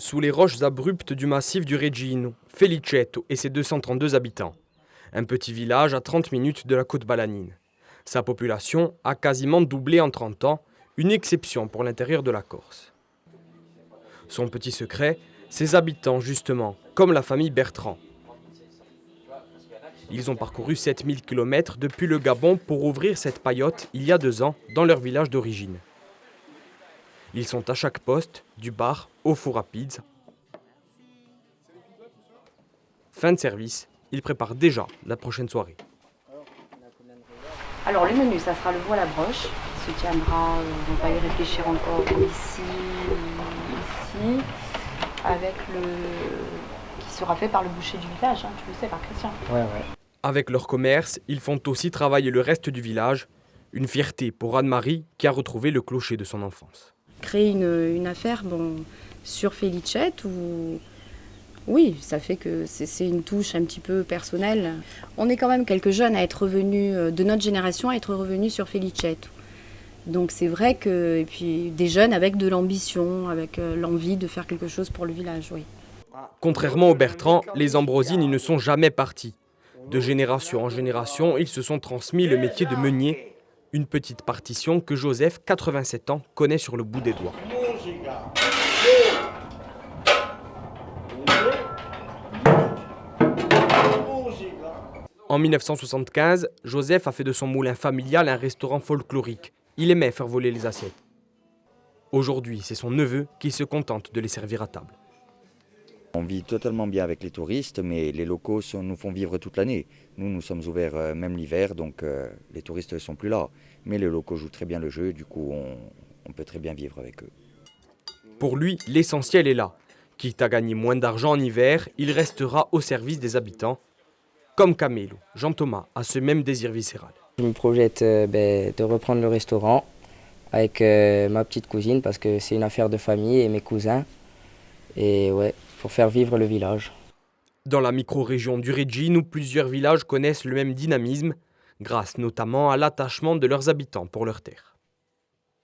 Sous les roches abruptes du massif du Regino, Felicetto et ses 232 habitants. Un petit village à 30 minutes de la côte balanine. Sa population a quasiment doublé en 30 ans, une exception pour l'intérieur de la Corse. Son petit secret, ses habitants justement, comme la famille Bertrand. Ils ont parcouru 7000 km depuis le Gabon pour ouvrir cette paillote il y a 2 ans dans leur village d'origine. Ils sont à chaque poste, du bar au four à pizza. Fin de service, ils préparent déjà la prochaine soirée. Alors le menu, ça sera le veau à la broche, qui se tiendra, on va y réfléchir encore ici, avec qui sera fait par le boucher du village, tu le sais, par Christian. Ouais. Avec leur commerce, ils font aussi travailler le reste du village. Une fierté pour Anne-Marie qui a retrouvé le clocher de son enfance. Créer une affaire sur Felicetto, oui, ça fait que c'est une touche un petit peu personnelle. On est quand même quelques jeunes à être revenus, de notre génération, à être revenus sur Felicetto. Donc c'est vrai que, et puis des jeunes avec de l'ambition, avec l'envie de faire quelque chose pour le village, oui. Contrairement aux Bertrand, les Ambrosini ne sont jamais partis. De génération en génération, ils se sont transmis le métier de meunier, une petite partition que Joseph, 87 ans, connaît sur le bout des doigts. En 1975, Joseph a fait de son moulin familial un restaurant folklorique. Il aimait faire voler les assiettes. Aujourd'hui, c'est son neveu qui se contente de les servir à table. On vit totalement bien avec les touristes, mais les locaux nous font vivre toute l'année. Nous sommes ouverts même l'hiver, donc les touristes ne sont plus là. Mais les locaux jouent très bien le jeu, du coup on peut très bien vivre avec eux. Pour lui, l'essentiel est là. Quitte à gagner moins d'argent en hiver, il restera au service des habitants. Comme Camelo, Jean-Thomas a ce même désir viscéral. Je me projette de reprendre le restaurant avec ma petite cousine parce que c'est une affaire de famille et mes cousins. Et ouais, pour faire vivre le village. Dans la micro-région du Regino, plusieurs villages connaissent le même dynamisme, grâce notamment à l'attachement de leurs habitants pour leur terre.